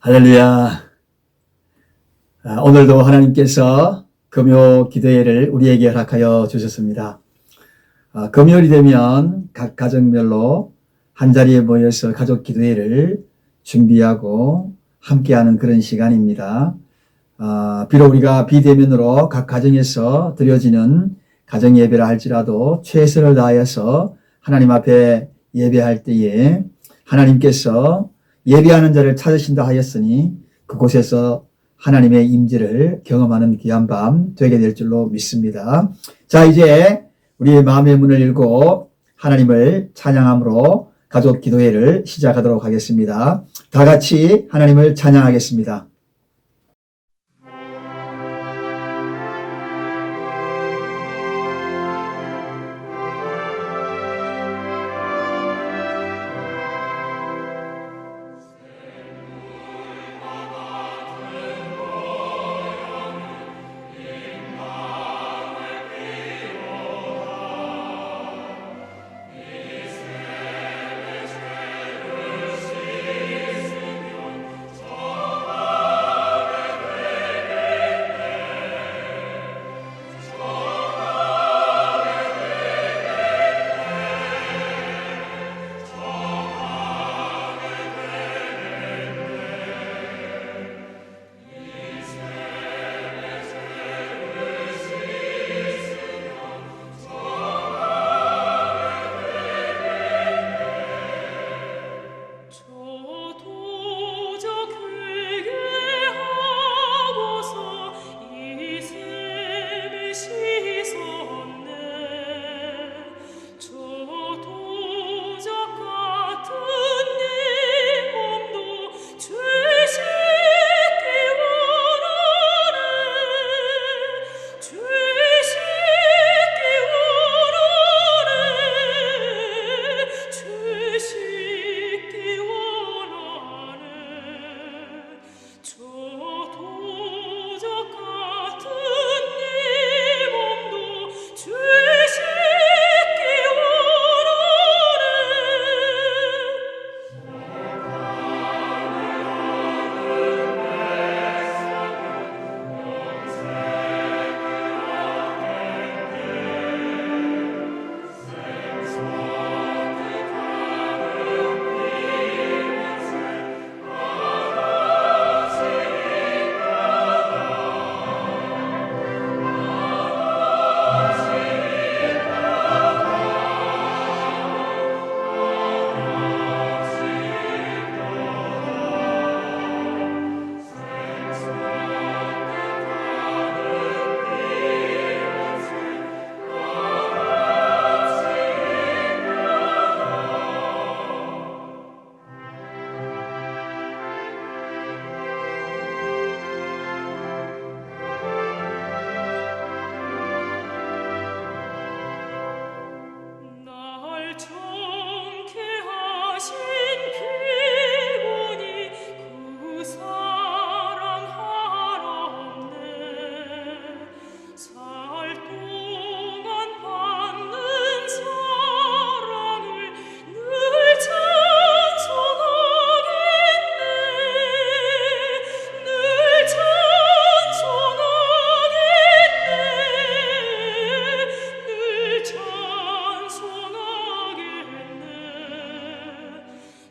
할렐루야. 오늘도 하나님께서 금요 기도회를 우리에게 허락하여 주셨습니다. 금요일이 되면 각 가정별로 한자리에 모여서 가족 기도회를 준비하고 함께하는 그런 시간입니다. 비록 우리가 비대면으로 각 가정에서 드려지는 가정 예배라 할지라도 최선을 다하여서 하나님 앞에 예배할 때에 하나님께서 예배하는 자를 찾으신다 하였으니 그곳에서 하나님의 임재를 경험하는 귀한 밤 되게 될 줄로 믿습니다. 자, 이제 우리의 마음의 문을 열고 하나님을 찬양함으로 가족 기도회를 시작하도록 하겠습니다. 다 같이 하나님을 찬양하겠습니다.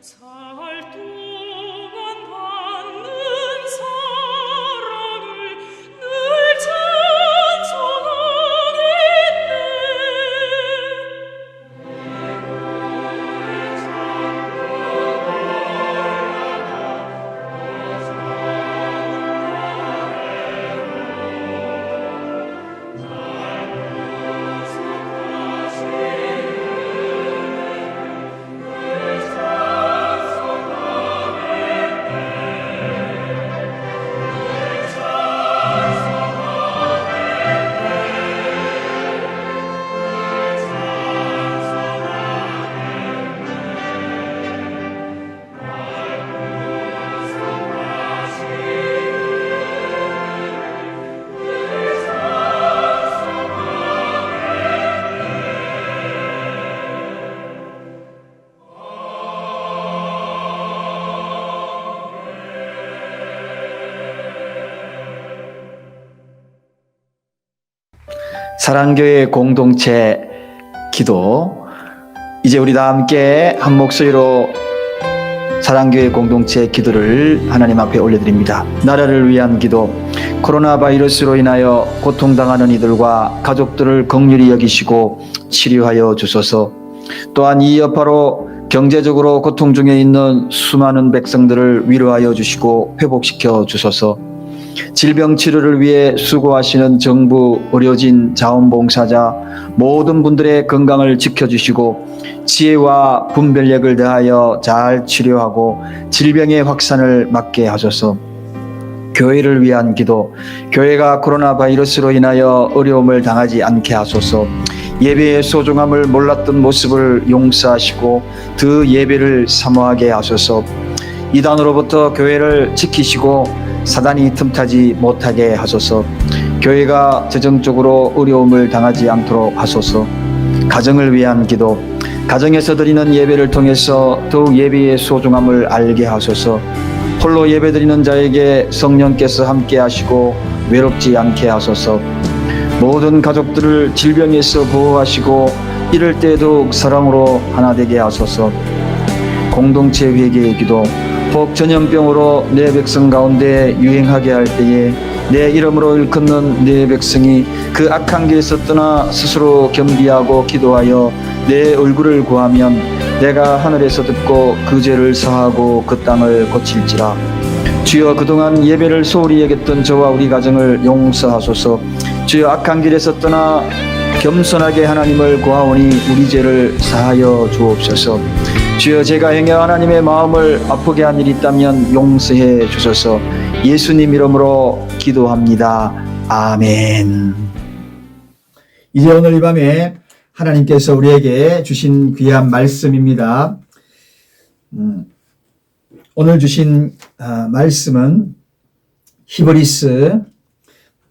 사 사랑교회 공동체 기도, 이제 우리 다 함께 한 목소리로 사랑교회 공동체 기도를 하나님 앞에 올려드립니다. 나라를 위한 기도, 코로나 바이러스로 인하여 고통당하는 이들과 가족들을 긍휼히 여기시고 치료하여 주소서. 또한 이 여파로 경제적으로 고통 중에 있는 수많은 백성들을 위로하여 주시고 회복시켜 주소서. 질병 치료를 위해 수고하시는 정부, 의료진, 자원봉사자 모든 분들의 건강을 지켜주시고 지혜와 분별력을 다하여 잘 치료하고 질병의 확산을 막게 하소서. 교회를 위한 기도, 교회가 코로나 바이러스로 인하여 어려움을 당하지 않게 하소서. 예배의 소중함을 몰랐던 모습을 용서하시고 그 예배를 사모하게 하소서. 이단으로부터 교회를 지키시고 사단이 틈타지 못하게 하소서. 교회가 재정적으로 어려움을 당하지 않도록 하소서. 가정을 위한 기도, 가정에서 드리는 예배를 통해서 더욱 예배의 소중함을 알게 하소서. 홀로 예배드리는 자에게 성령께서 함께 하시고 외롭지 않게 하소서. 모든 가족들을 질병에서 보호하시고 이럴 때 더욱 사랑으로 하나 되게 하소서. 공동체 회개의 기도, 혹 전염병으로 내 백성 가운데 유행하게 할 때에 내 이름으로 일컫는 내 백성이 그 악한 길에서 떠나 스스로 겸비하고 기도하여 내 얼굴을 구하면 내가 하늘에서 듣고 그 죄를 사하고 그 땅을 고칠지라. 주여, 그동안 예배를 소홀히 여겼던 저와 우리 가정을 용서하소서. 주여, 악한 길에서 떠나 겸손하게 하나님을 구하오니 우리 죄를 사하여 주옵소서. 주여, 제가 행여 하나님의 마음을 아프게 한 일이 있다면 용서해 주소서. 예수님 이름으로 기도합니다. 아멘. 이제 오늘 이 밤에 하나님께서 우리에게 주신 귀한 말씀입니다. 오늘 주신 말씀은 히브리서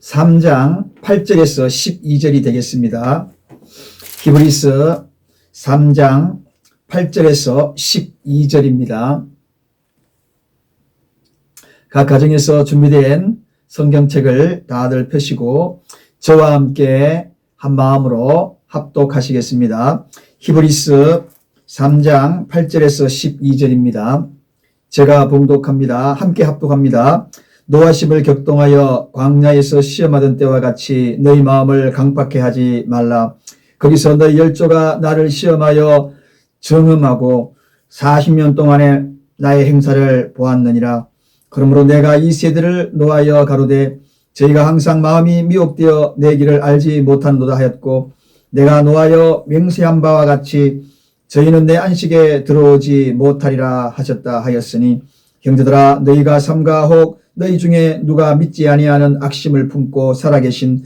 3장 8절에서 12절이 되겠습니다. 히브리서 3장 8절에서 12절입니다. 각 가정에서 준비된 성경책을 다들 펴시고 저와 함께 한 마음으로 합독하시겠습니다. 히브리서 3장 8절에서 12절입니다. 제가 봉독합니다. 함께 합독합니다. 노하심을 격동하여 광야에서 시험하던 때와 같이 너희 마음을 강팍해 하지 말라. 거기서 너희 열조가 나를 시험하여 정음하고 40년 동안에 나의 행사를 보았느니라. 그러므로 내가 이 세대를 노하여 가로되 저희가 항상 마음이 미혹되어 내 길을 알지 못하노다 하였고 내가 노하여 맹세한 바와 같이 저희는 내 안식에 들어오지 못하리라 하셨다 하였으니 형제들아, 너희가 삼가 혹 너희 중에 누가 믿지 아니하는 악심을 품고 살아계신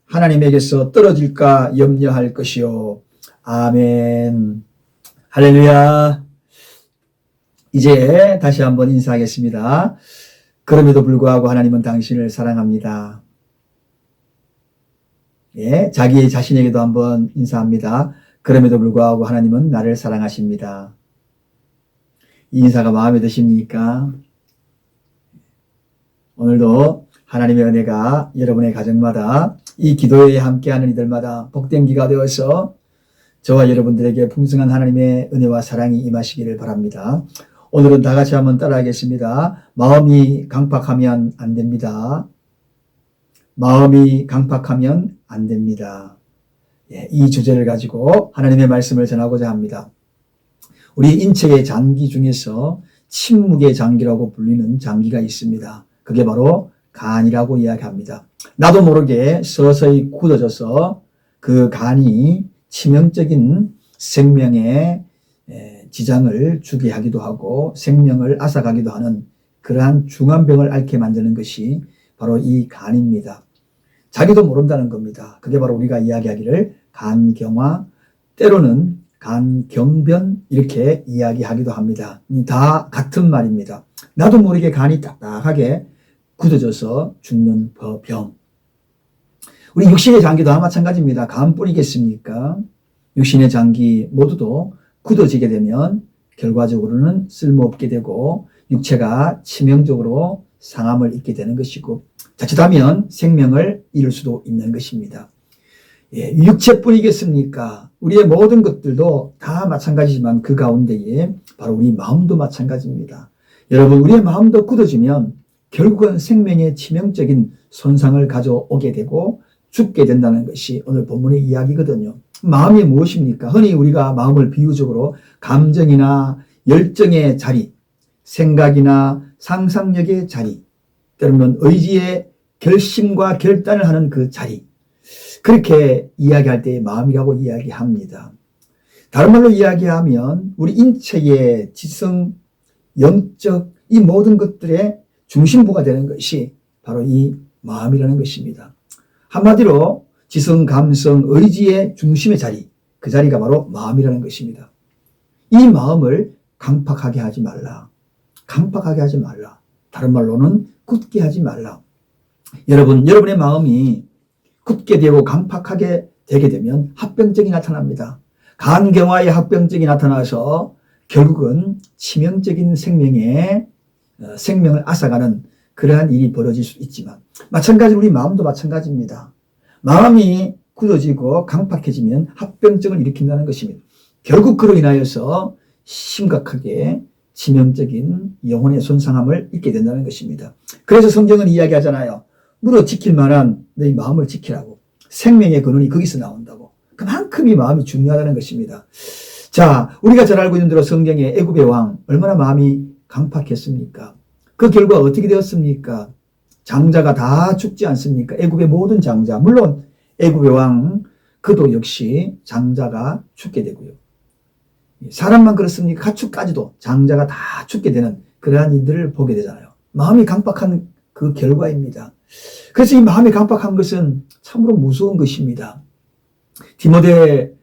하나님에게서 떨어질까 염려할 것이요. 아멘. 할렐루야. 이제 다시 한번 인사하겠습니다. 그럼에도 불구하고 하나님은 당신을 사랑합니다. 예, 자기 자신에게도 한번 인사합니다. 그럼에도 불구하고 하나님은 나를 사랑하십니다. 이 인사가 마음에 드십니까? 오늘도 하나님의 은혜가 여러분의 가정마다 이 기도에 함께하는 이들마다 복된 기가 되어서 저와 여러분들에게 풍성한 하나님의 은혜와 사랑이 임하시기를 바랍니다. 오늘은 다 같이 한번 따라하겠습니다. 마음이 강팍하면 안 됩니다. 마음이 강팍하면 안 됩니다. 예, 이 주제를 가지고 하나님의 말씀을 전하고자 합니다. 우리 인체의 장기 중에서 침묵의 장기라고 불리는 장기가 있습니다. 그게 바로 간이라고 이야기합니다. 나도 모르게 서서히 굳어져서 그 간이 치명적인 생명에 지장을 주게 하기도 하고 생명을 앗아가기도 하는 그러한 중한 병을 앓게 만드는 것이 바로 이 간입니다. 자기도 모른다는 겁니다. 그게 바로 우리가 이야기하기를 간경화, 때로는 간경변 이렇게 이야기하기도 합니다. 다 같은 말입니다. 나도 모르게 간이 딱딱하게 굳어져서 죽는 병. 우리 육신의 장기도 마찬가지입니다. 간뿌리겠습니까? 육신의 장기 모두도 굳어지게 되면 결과적으로는 쓸모없게 되고 육체가 치명적으로 상함을 입게 되는 것이고 자칫하면 생명을 잃을 수도 있는 것입니다. 예, 육체뿐이겠습니까? 우리의 모든 것들도 다 마찬가지지만 그 가운데에 바로 우리 마음도 마찬가지입니다. 여러분, 우리의 마음도 굳어지면 결국은 생명에 치명적인 손상을 가져오게 되고 죽게 된다는 것이 오늘 본문의 이야기거든요. 마음이 무엇입니까? 흔히 우리가 마음을 비유적으로 감정이나 열정의 자리, 생각이나 상상력의 자리, 때로는 의지의 결심과 결단을 하는 그 자리, 그렇게 이야기할 때 마음이라고 이야기합니다. 다른 말로 이야기하면 우리 인체의 지성, 영적 이 모든 것들의 중심부가 되는 것이 바로 이 마음이라는 것입니다. 한마디로 지성, 감성, 의지의 중심의 자리, 그 자리가 바로 마음이라는 것입니다. 이 마음을 강팍하게 하지 말라. 강팍하게 하지 말라. 다른 말로는 굳게 하지 말라. 여러분의 마음이 굳게 되고 강팍하게 되게 되면 합병증이 나타납니다. 간경화의 합병증이 나타나서 결국은 치명적인 생명을 앗아가는 그러한 일이 벌어질 수 있지만 마찬가지로 우리 마음도 마찬가지입니다. 마음이 굳어지고 강팍해지면 합병증을 일으킨다는 것입니다. 결국 그로 인하여서 심각하게 치명적인 영혼의 손상함을 입게 된다는 것입니다. 그래서 성경은 이야기하잖아요. 물어 지킬 만한 너희 마음을 지키라고. 생명의 근원이 거기서 나온다고. 그만큼 이 마음이 중요하다는 것입니다. 자, 우리가 잘 알고 있는 대로 성경의 애굽의 왕 얼마나 마음이 강팍했습니까? 그 결과 어떻게 되었습니까? 장자가 다 죽지 않습니까? 애굽의 모든 장자, 물론 애굽의 왕 그도 역시 장자가 죽게 되고요. 사람만 그렇습니까? 가축까지도 장자가 다 죽게 되는 그러한 일들을 보게 되잖아요. 마음이 강팍한 그 결과입니다. 그래서 이 마음이 강팍한 것은 참으로 무서운 것입니다. 디모데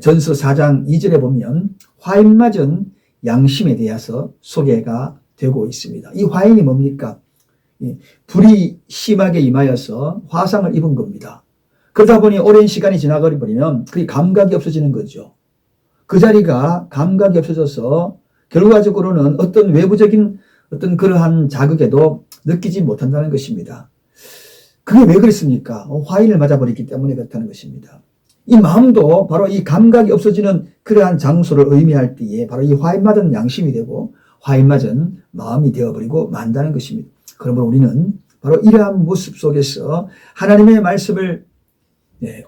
전서 4장 2절에 보면 화인 맞은 양심에 대해서 소개가 되고 있습니다. 이 화인이 뭡니까? 불이 심하게 임하여서 화상을 입은 겁니다. 그러다 보니 오랜 시간이 지나버리면 그 감각이 없어지는 거죠. 그 자리가 감각이 없어져서 결과적으로는 어떤 외부적인 어떤 그러한 자극에도 느끼지 못한다는 것입니다. 그게 왜 그랬습니까? 화인을 맞아버렸기 때문에 그렇다는 것입니다. 이 마음도 바로 이 감각이 없어지는 그러한 장소를 의미할 때에 바로 이 화인 맞은 양심이 되고 화인 맞은 마음이 되어버리고 만다는 것입니다. 그러므로 우리는 바로 이러한 모습 속에서 하나님의 말씀을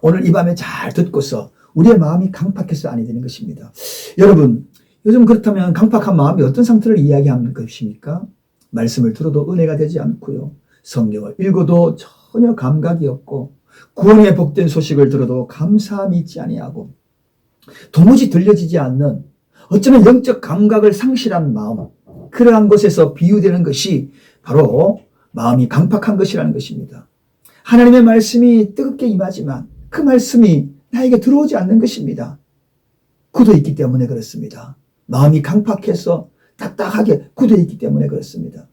오늘 이 밤에 잘 듣고서 우리의 마음이 강팍해서 아니 되는 것입니다. 여러분, 요즘 그렇다면 강팍한 마음이 어떤 상태를 이야기하는 것입니까? 말씀을 들어도 은혜가 되지 않고요. 성경을 읽어도 전혀 감각이 없고 구원의 복된 소식을 들어도 감사함이 있지 아니하고 도무지 들려지지 않는 어쩌면 영적 감각을 상실한 마음, 그러한 곳에서 비유되는 것이 바로 마음이 강팍한 것이라는 것입니다. 하나님의 말씀이 뜨겁게 임하지만 그 말씀이 나에게 들어오지 않는 것입니다. 굳어있기 때문에 그렇습니다. 마음이 강팍해서 딱딱하게 굳어있기 때문에 그렇습니다.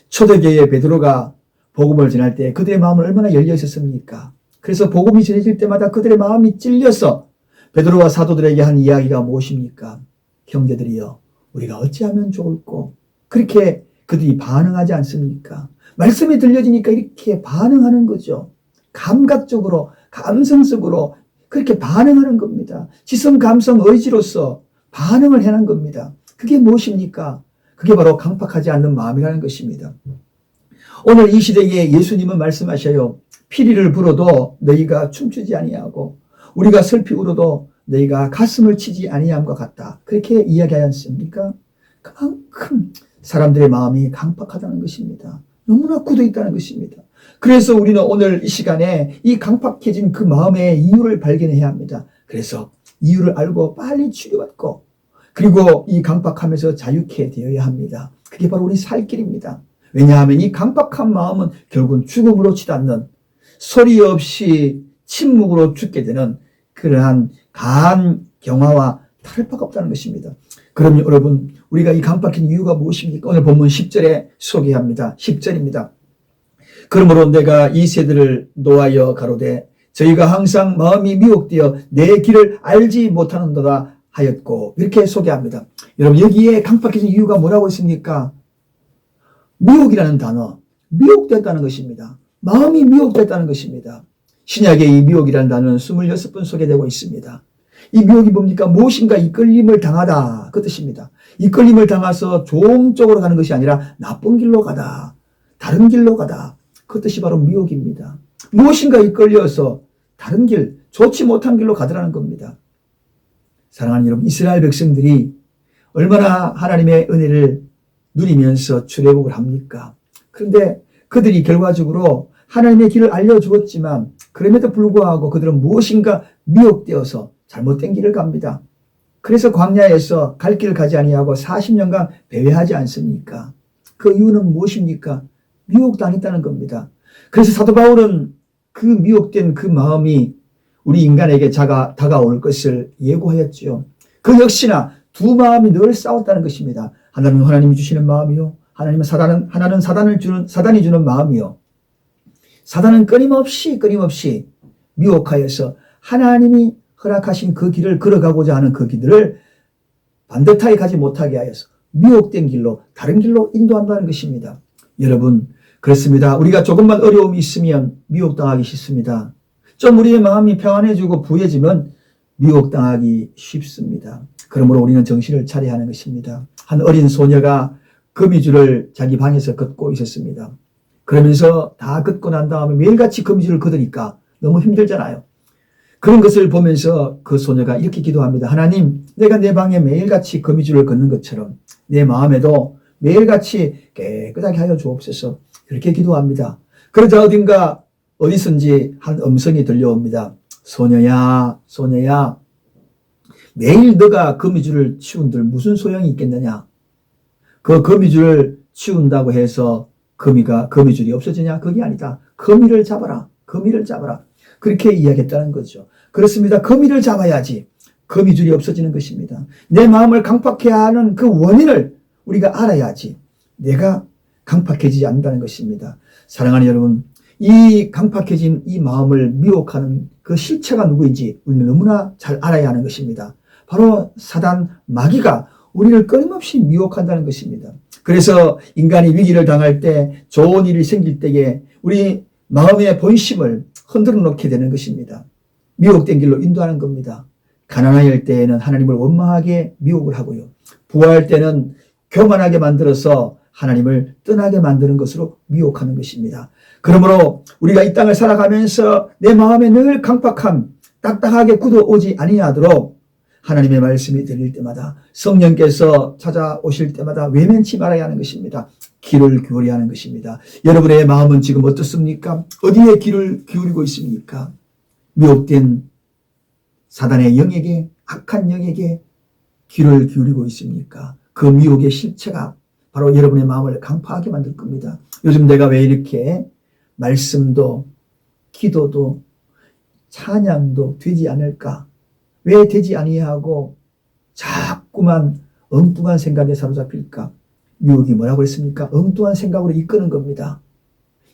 초대교회의 베드로가 복음을 전할 때 그들의 마음은 얼마나 열려 있었습니까? 그래서 복음이 전해질 때마다 그들의 마음이 찔려서 베드로와 사도들에게 한 이야기가 무엇입니까? 형제들이여, 우리가 어찌하면 좋을꼬? 그렇게 그들이 반응하지 않습니까? 말씀이 들려지니까 이렇게 반응하는 거죠. 감각적으로, 감성적으로 그렇게 반응하는 겁니다. 지성, 감성, 의지로서 반응을 해낸 겁니다. 그게 무엇입니까? 그게 바로 강팍하지 않는 마음이라는 것입니다. 오늘 이 시대에 예수님은 말씀하셔요. 피리를 불어도 너희가 춤추지 아니하고 우리가 슬피 울어도 너희가 가슴을 치지 아니함과 같다. 그렇게 이야기하지 않습니까? 그만큼 사람들의 마음이 강팍하다는 것입니다. 너무나 굳어 있다는 것입니다. 그래서 우리는 오늘 이 시간에 이 강팍해진 그 마음의 이유를 발견해야 합니다. 그래서 이유를 알고 빨리 치료받고 그리고 이 강팍함에서 자유케 되어야 합니다. 그게 바로 우리 살 길입니다. 왜냐하면 이 강팍한 마음은 결국은 죽음으로 치닫는 소리 없이 침묵으로 죽게 되는 그러한 강한 경화와 탈바가 없다는 것입니다. 그럼 여러분, 우리가 이 강팍한 이유가 무엇입니까? 오늘 본문 10절에 소개합니다. 10절입니다. 그러므로 내가 이 세대를 노하여 가로되 저희가 항상 마음이 미혹되어 내 길을 알지 못하는도다 하였고, 이렇게 소개합니다. 여러분, 여기에 강팍해진 이유가 뭐라고 했습니까? 미혹이라는 단어, 미혹됐다는 것입니다. 마음이 미혹됐다는 것입니다. 신약의 이 미혹이라는 단어는 26번 소개되고 있습니다. 이 미혹이 뭡니까? 무엇인가 이끌림을 당하다 그 뜻입니다. 이끌림을 당해서 좋은 쪽으로 가는 것이 아니라 나쁜 길로 가다, 다른 길로 가다 그 뜻이 바로 미혹입니다. 무엇인가 이끌려서 다른 길, 좋지 못한 길로 가더라는 겁니다. 사랑하는 여러분, 이스라엘 백성들이 얼마나 하나님의 은혜를 누리면서 출애굽을 합니까? 그런데 그들이 결과적으로 하나님의 길을 알려주었지만 그럼에도 불구하고 그들은 무엇인가 미혹되어서 잘못된 길을 갑니다. 그래서 광야에서 갈 길을 가지 아니하고 40년간 배회하지 않습니까? 그 이유는 무엇입니까? 미혹당했다는 겁니다. 그래서 사도 바울은 그 미혹된 그 마음이 우리 인간에게 다가올 것을 예고하였죠. 그 역시나 두 마음이 늘 싸웠다는 것입니다. 하나는 하나님이 주시는 마음이요, 하나는 사단이 주는 마음이요. 사단은 끊임없이 미혹하여서 하나님이 허락하신 그 길을 걸어가고자 하는 그 길을 반듯하게 가지 못하게 하여서 미혹된 길로, 다른 길로 인도한다는 것입니다. 여러분, 그렇습니다. 우리가 조금만 어려움이 있으면 미혹당하기 쉽습니다. 좀 우리의 마음이 평안해지고 부해지면 미혹당하기 쉽습니다. 그러므로 우리는 정신을 차려야 하는 것입니다. 한 어린 소녀가 거미줄을 자기 방에서 걷고 있었습니다. 그러면서 다 걷고 난 다음에 매일같이 거미줄을 걷으니까 너무 힘들잖아요. 그런 것을 보면서 그 소녀가 이렇게 기도합니다. 하나님, 내가 내 방에 매일같이 거미줄을 걷는 것처럼 내 마음에도 매일같이 깨끗하게 하여 주옵소서. 이렇게 기도합니다. 그러자 어디선지 한 음성이 들려옵니다. 소녀야, 매일 너가 거미줄을 치운들 무슨 소용이 있겠느냐? 그 거미줄을 치운다고 해서 거미줄이 없어지냐? 그게 아니다. 거미를 잡아라. 그렇게 이야기했다는 거죠. 그렇습니다. 거미를 잡아야지 거미줄이 없어지는 것입니다. 내 마음을 강팍해 하는 그 원인을 우리가 알아야지 내가 강팍해지지 않는다는 것입니다. 사랑하는 여러분, 이 강팍해진 이 마음을 미혹하는 그 실체가 누구인지 우리는 너무나 잘 알아야 하는 것입니다. 바로 사단, 마귀가 우리를 끊임없이 미혹한다는 것입니다. 그래서 인간이 위기를 당할 때, 좋은 일이 생길 때에 우리 마음의 본심을 흔들어 놓게 되는 것입니다. 미혹된 길로 인도하는 겁니다. 가난할 때에는 하나님을 원망하게 미혹을 하고요. 부할 때는 교만하게 만들어서 하나님을 떠나게 만드는 것으로 미혹하는 것입니다. 그러므로 우리가 이 땅을 살아가면서 내 마음에 늘 강팍함, 딱딱하게 굳어오지 아니하도록 하나님의 말씀이 들릴 때마다, 성령께서 찾아오실 때마다 외면치 말아야 하는 것입니다. 귀를 기울여야 하는 것입니다. 여러분의 마음은 지금 어떻습니까? 어디에 귀를 기울이고 있습니까? 미혹된 사단의 영에게, 악한 영에게 귀를 기울이고 있습니까? 그 미혹의 실체가 바로 여러분의 마음을 강팍하게 만들 겁니다. 요즘 내가 왜 이렇게 말씀도 기도도 찬양도 되지 않을까? 왜 되지 아니하고 자꾸만 엉뚱한 생각에 사로잡힐까? 미혹이 뭐라고 했습니까? 엉뚱한 생각으로 이끄는 겁니다.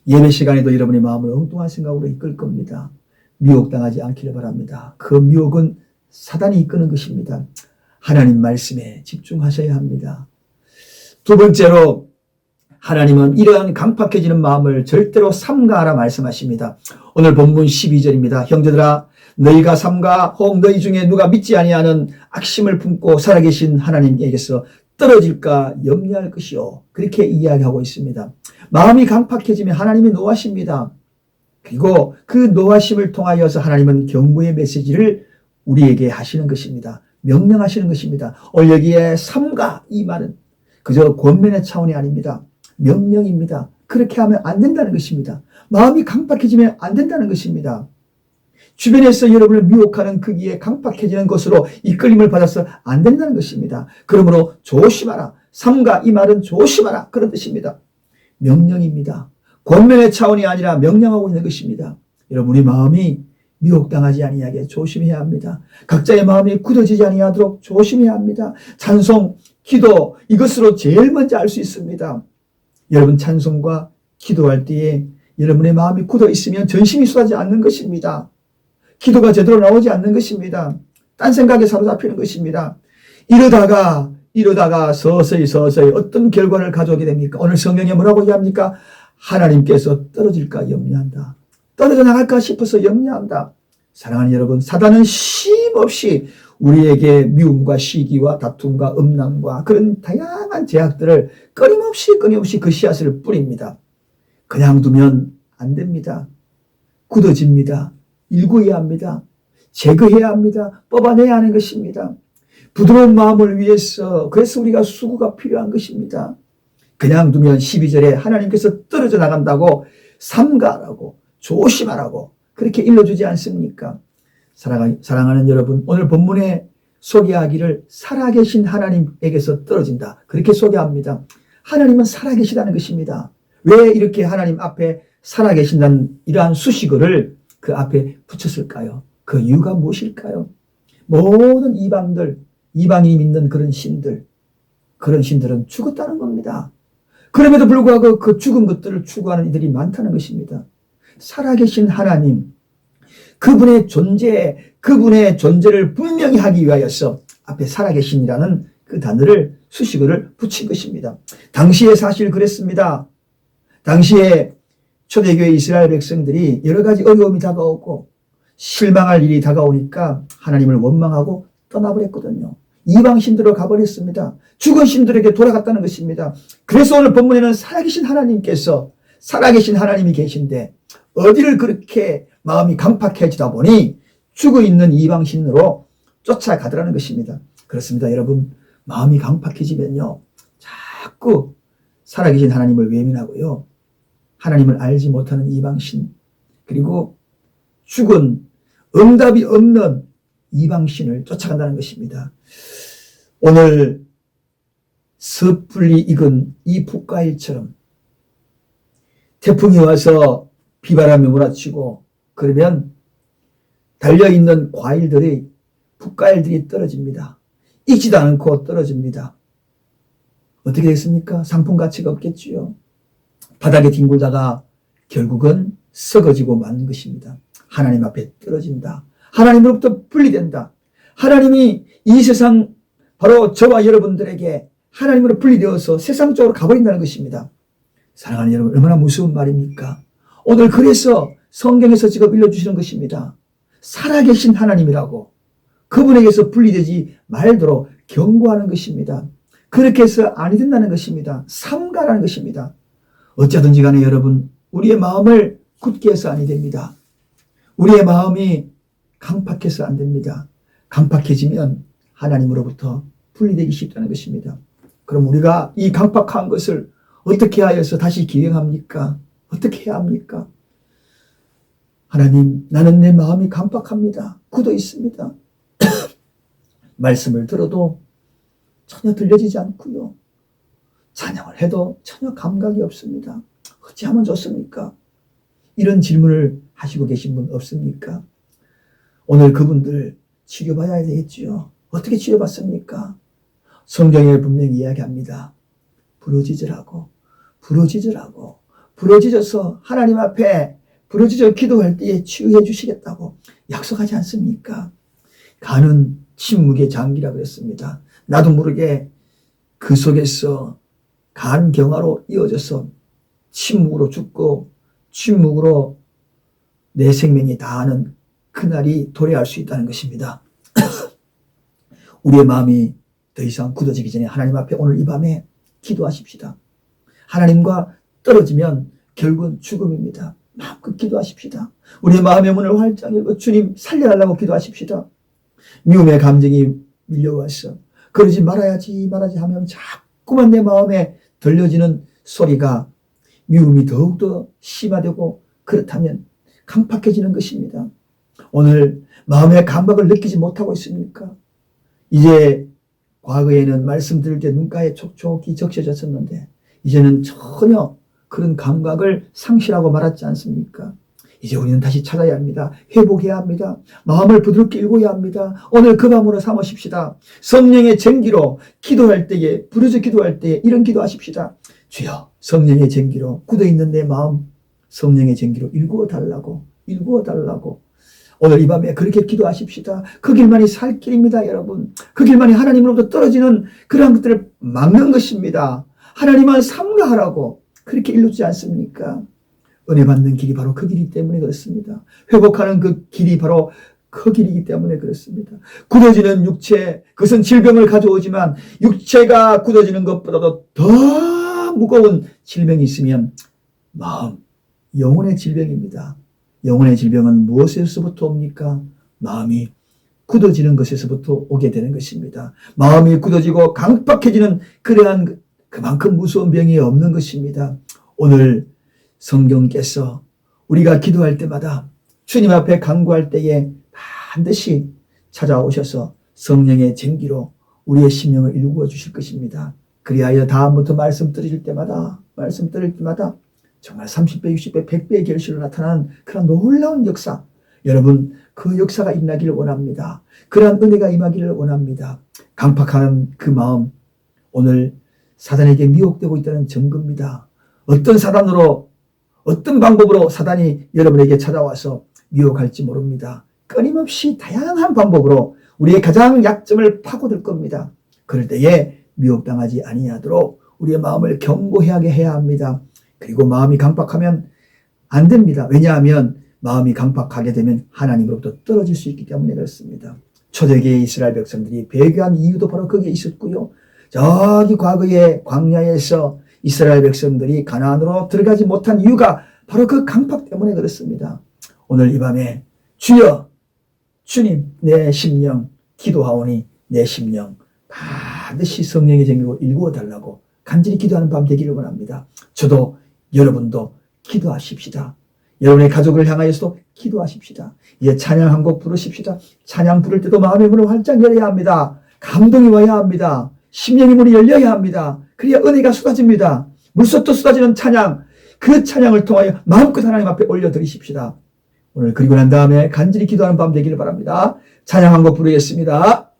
예배 시간에도 여러분의 마음을 엉뚱한 생각으로 이끌 겁니다. 미혹당하지 않기를 바랍니다. 그 미혹은 사단이 이끄는 것입니다. 하나님 말씀에 집중하셔야 합니다. 두 번째로, 하나님은 이러한 강팍해지는 마음을 절대로 삼가하라 말씀하십니다. 오늘 본문 12절입니다. 형제들아, 너희가 삼가 혹 너희 중에 누가 믿지 아니하는 악심을 품고 살아계신 하나님에게서 떨어질까 염려할 것이요. 그렇게 이야기하고 있습니다. 마음이 강팍해지면 하나님이 노하십니다. 그리고 그 노하심을 통하여서 하나님은 경고의 메시지를 우리에게 하시는 것입니다. 명령하시는 것입니다. 오늘 여기에 삼가, 이 말은 그저 권면의 차원이 아닙니다. 명령입니다. 그렇게 하면 안 된다는 것입니다. 마음이 강팍해지면 안 된다는 것입니다. 주변에서 여러분을 미혹하는 거기에 강팍해지는 것으로 이끌림을 받아서 안 된다는 것입니다. 그러므로 조심하라. 삼가, 이 말은 조심하라, 그런 뜻입니다. 명령입니다. 권면의 차원이 아니라 명령하고 있는 것입니다. 여러분의 마음이 미혹당하지 아니하게 조심해야 합니다. 각자의 마음이 굳어지지 아니하도록 조심해야 합니다. 찬송, 기도, 이것으로 제일 먼저 알 수 있습니다. 여러분 찬송과 기도할 때에 여러분의 마음이 굳어 있으면 전심이 쏟아지지 않는 것입니다. 기도가 제대로 나오지 않는 것입니다. 딴 생각에 사로잡히는 것입니다. 이러다가 서서히 어떤 결과를 가져오게 됩니까? 오늘 성경에 뭐라고 이야기합니까? 하나님께서 떨어질까 염려한다. 떨어져 나갈까 싶어서 염려한다. 사랑하는 여러분, 사단은 쉼없이 우리에게 미움과 시기와 다툼과 음란과 그런 다양한 제약들을 끊임없이 그 씨앗을 뿌립니다. 그냥 두면 안 됩니다. 굳어집니다. 일구어야 합니다. 제거해야 합니다. 뽑아내야 하는 것입니다. 부드러운 마음을 위해서, 그래서 우리가 수고가 필요한 것입니다. 그냥 두면 12절에 하나님께서 떨어져 나간다고 삼가하라고 조심하라고 그렇게 일러주지 않습니까? 사랑하는 여러분, 오늘 본문에 소개하기를 살아계신 하나님에게서 떨어진다. 그렇게 소개합니다. 하나님은 살아계시다는 것입니다. 왜 이렇게 하나님 앞에 살아계신다는 이러한 수식어를 그 앞에 붙였을까요? 그 이유가 무엇일까요? 모든 이방인이 믿는 그런 신들은 죽었다는 겁니다. 그럼에도 불구하고 그 죽은 것들을 추구하는 이들이 많다는 것입니다. 살아계신 하나님, 그분의 존재를 분명히 하기 위하여서 앞에 살아계신이라는 그 단어를 수식어를 붙인 것입니다. 당시에 사실 그랬습니다. 당시에 초대교회 이스라엘 백성들이 여러 가지 어려움이 다가오고 실망할 일이 다가오니까 하나님을 원망하고 떠나버렸거든요. 이방 신들로 가버렸습니다. 죽은 신들에게 돌아갔다는 것입니다. 그래서 오늘 본문에는 살아계신 하나님이 계신데 어디를 그렇게 마음이 강팍해지다 보니 죽어 있는 이방 신으로 쫓아가더라는 것입니다. 그렇습니다. 여러분, 마음이 강팍해지면요 자꾸 살아계신 하나님을 외면하고요, 하나님을 알지 못하는 이방신, 그리고 죽은 응답이 없는 이방신을 쫓아간다는 것입니다. 오늘 섣불리 익은 이 풋과일처럼 태풍이 와서 비바람이 몰아치고 그러면 달려있는 풋과일들이 떨어집니다. 익지도 않고 떨어집니다. 어떻게 됐습니까? 상품 가치가 없겠지요. 바닥에 뒹굴다가 결국은 썩어지고 마는 것입니다. 하나님 앞에 떨어진다. 하나님으로부터 분리된다. 하나님이 이 세상, 바로 저와 여러분들에게 하나님으로 분리되어서 세상 쪽으로 가버린다는 것입니다. 사랑하는 여러분, 얼마나 무서운 말입니까? 오늘 그래서 성경에서 지금 일러주시는 것입니다. 살아계신 하나님이라고 그분에게서 분리되지 말도록 경고하는 것입니다. 그렇게 해서 아니 된다는 것입니다. 삼가라는 것입니다. 어쩌든지 간에 여러분, 우리의 마음을 굳게 해서 아니 됩니다. 우리의 마음이 강팍해서 안 됩니다. 강팍해지면 하나님으로부터 분리되기 쉽다는 것입니다. 그럼 우리가 이 강팍한 것을 어떻게 하여서 다시 기행합니까? 어떻게 해야 합니까? 하나님, 나는 내 마음이 강팍합니다. 굳어 있습니다. 말씀을 들어도 전혀 들려지지 않고요, 찬양을 해도 전혀 감각이 없습니다. 어찌하면 좋습니까? 이런 질문을 하시고 계신 분 없습니까? 오늘 그분들 치료받아야 되겠지요. 어떻게 치료받습니까? 성경에 분명히 이야기합니다. 부러지져서 하나님 앞에 부러지져 기도할 때에 치유해 주시겠다고 약속하지 않습니까? 간은 침묵의 장기라 그랬습니다. 나도 모르게 그 속에서 간 경화로 이어져서 침묵으로 죽고 침묵으로 내 생명이 다하는 그날이 도래할 수 있다는 것입니다. 우리의 마음이 더 이상 굳어지기 전에 하나님 앞에 오늘 이 밤에 기도하십시다. 하나님과 떨어지면 결국은 죽음입니다. 마음껏 기도하십시다. 우리의 마음의 문을 활짝 열고 주님 살려달라고 기도하십시다. 미움의 감정이 밀려와서 그러지 말아야지 하면 자꾸만 내 마음에 들려지는 소리가 미움이 더욱더 심화되고, 그렇다면 강팍해지는 것입니다. 오늘 마음의 감각을 느끼지 못하고 있습니까? 이제 과거에는 말씀드릴 때 눈가에 촉촉히 적셔졌었는데 이제는 전혀 그런 감각을 상실하고 말았지 않습니까? 이제 우리는 다시 찾아야 합니다. 회복해야 합니다. 마음을 부드럽게 읽어야 합니다. 오늘 그 밤으로 삼으십시다. 성령의 쟁기로 기도할 때에, 부르짖어 기도할 때에 이런 기도하십시다. 주여, 성령의 쟁기로 굳어있는 내 마음 성령의 쟁기로 일구어 달라고. 오늘 이 밤에 그렇게 기도하십시다. 그 길만이 살 길입니다, 여러분. 그 길만이 하나님으로부터 떨어지는 그러한 것들을 막는 것입니다. 하나님은 삼가하라고, 그렇게 일루지 않습니까? 은혜 받는 길이 바로 그 길이기 때문에 그렇습니다. 회복하는 그 길이 바로 그 길이기 때문에 그렇습니다. 굳어지는 육체, 그것은 질병을 가져오지만 육체가 굳어지는 것보다도 더 무거운 질병이 있으면 마음, 영혼의 질병입니다. 영혼의 질병은 무엇에서부터 옵니까? 마음이 굳어지는 것에서부터 오게 되는 것입니다. 마음이 굳어지고 강팍해지는 그러한 그만큼 무서운 병이 없는 것입니다. 오늘 성경께서 우리가 기도할 때마다 주님 앞에 간구할 때에 반드시 찾아오셔서 성령의 쟁기로 우리의 심령을 일구어 주실 것입니다. 그리하여 다음부터 말씀 드릴 때마다 정말 30배, 60배, 100배의 결실로 나타나는 그런 놀라운 역사, 여러분 그 역사가 일어나기를 원합니다. 그러한 은혜가 임하기를 원합니다. 강팍한 그 마음, 오늘 사단에게 미혹되고 있다는 증거입니다. 어떤 사단으로, 어떤 방법으로 사단이 여러분에게 찾아와서 미혹할지 모릅니다. 끊임없이 다양한 방법으로 우리의 가장 약점을 파고들 겁니다. 그럴 때에 미혹당하지 아니하도록 우리의 마음을 견고하게 해야 합니다. 그리고 마음이 강팍하면 안 됩니다. 왜냐하면 마음이 강팍하게 되면 하나님으로부터 떨어질 수 있기 때문에 그렇습니다. 초대기의 이스라엘 백성들이 배교한 이유도 바로 거기에 있었고요. 저기 과거의 광야에서 이스라엘 백성들이 가나안으로 들어가지 못한 이유가 바로 그 강팍 때문에 그렇습니다. 오늘 이 밤에 주여, 주님, 내 심령 기도하오니 내 심령 반드시 성령의 쟁기로 일구어 달라고 간절히 기도하는 밤 되기를 원합니다. 저도 여러분도 기도하십시다. 여러분의 가족을 향하여서도 기도하십시다. 이제 찬양 한 곡 부르십시다. 찬양 부를 때도 마음의 문을 활짝 열어야 합니다. 감동이 와야 합니다. 심령의 문이 열려야 합니다. 그래야 은혜가 쏟아집니다. 물쏟도 쏟아지는 찬양, 그 찬양을 통하여 마음껏 하나님 앞에 올려드리십시다. 오늘 그리고 난 다음에 간절히 기도하는 밤 되기를 바랍니다. 찬양 한 곡 부르겠습니다.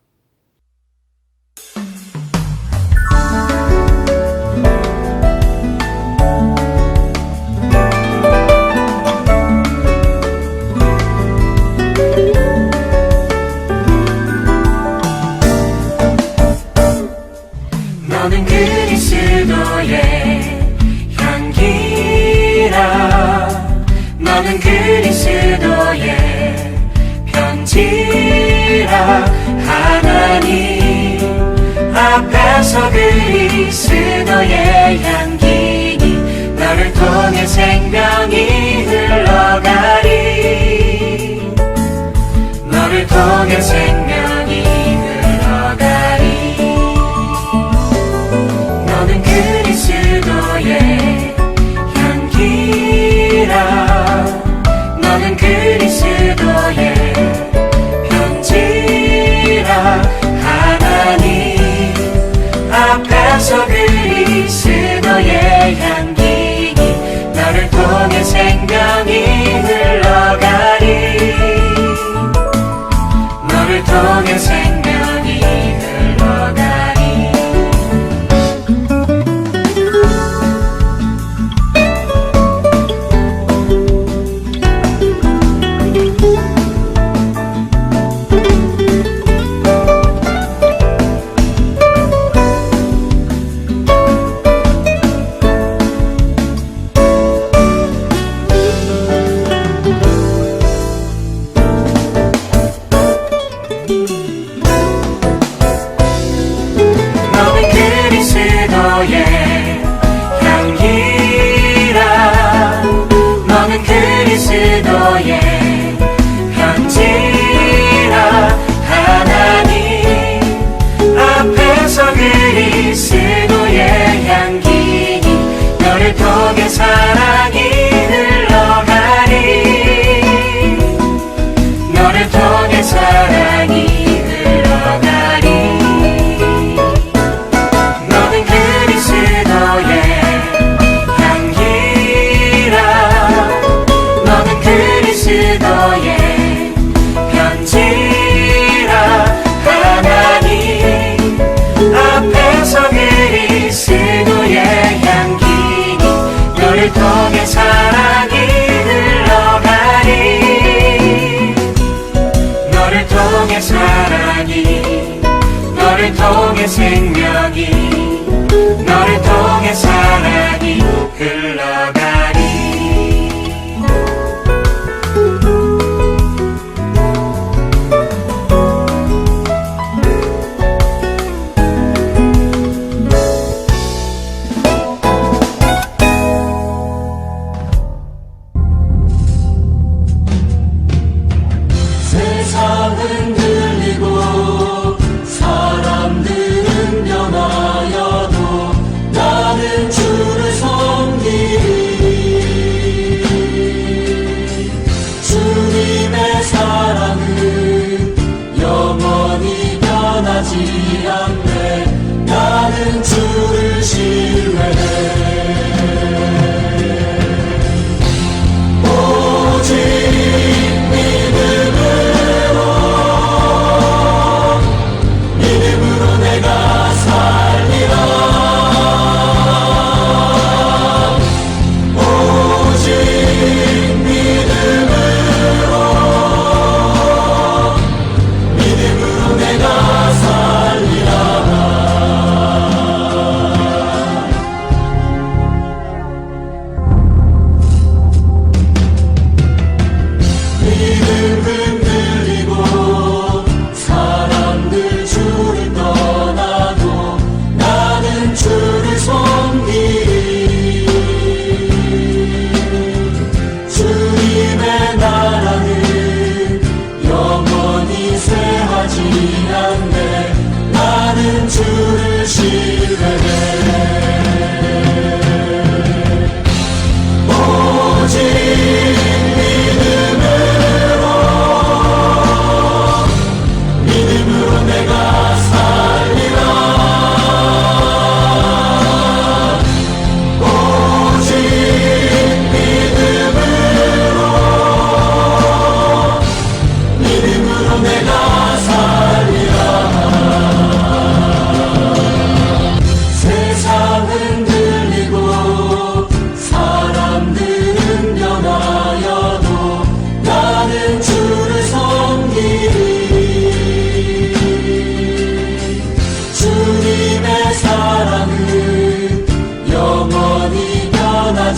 너는 그리스도의 향기라. 너는 그리스도의 편지라. 하나님 앞에서 그리스도의 향기니 너를 통해 생명이 흘러가리. 너를 통해 생명이 흘러가리. 너는 그리스도의 향기라. 너는 그리스도의 편지라. 하나님 앞에서 그리스도의 향기니 너를 통해 생명이 흘러가리. 너를 통해 생명이 흘러가리. 너는 그리스도의 향기라. 너는 그리스도의 편지라. 하나님 앞에서 그리스도의 향기니 너를 통해 사랑이 흘러가리. 너를 통해 사랑이 흘러가리. 너는 그리스도의 향기라. 너는 그리스도의 편지라. 하나님 앞에서 그리스도의 향기니 너를 통해 사랑이 흘러가리. 너를 통해 사랑이, 너를 통해 생명이, 너를 통해 사랑이 흘러가리.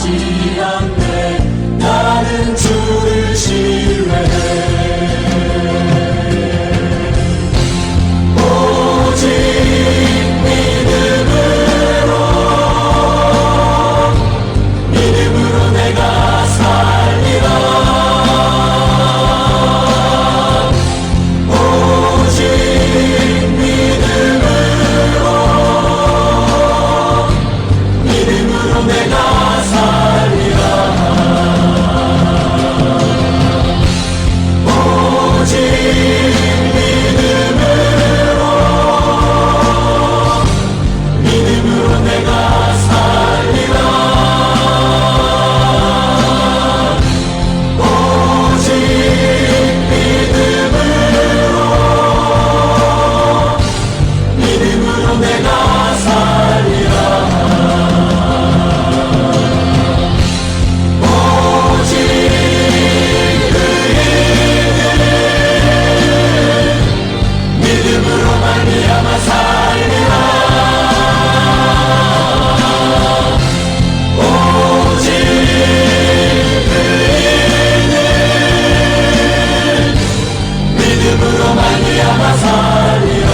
변하지 않네. 나는 주를 신뢰해. 오직 믿음으로 내가 살리라. 오직 믿음으로 내가 살리라. 오직 믿음으로 내가 살리라. 오직 믿음으로 내가 살리라. 오직 믿음으로 말미암아 살리라. 오직 믿음으로 말미암아 살리라.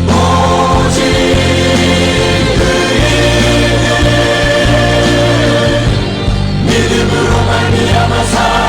오직 믿음으로 말미암아 살리라.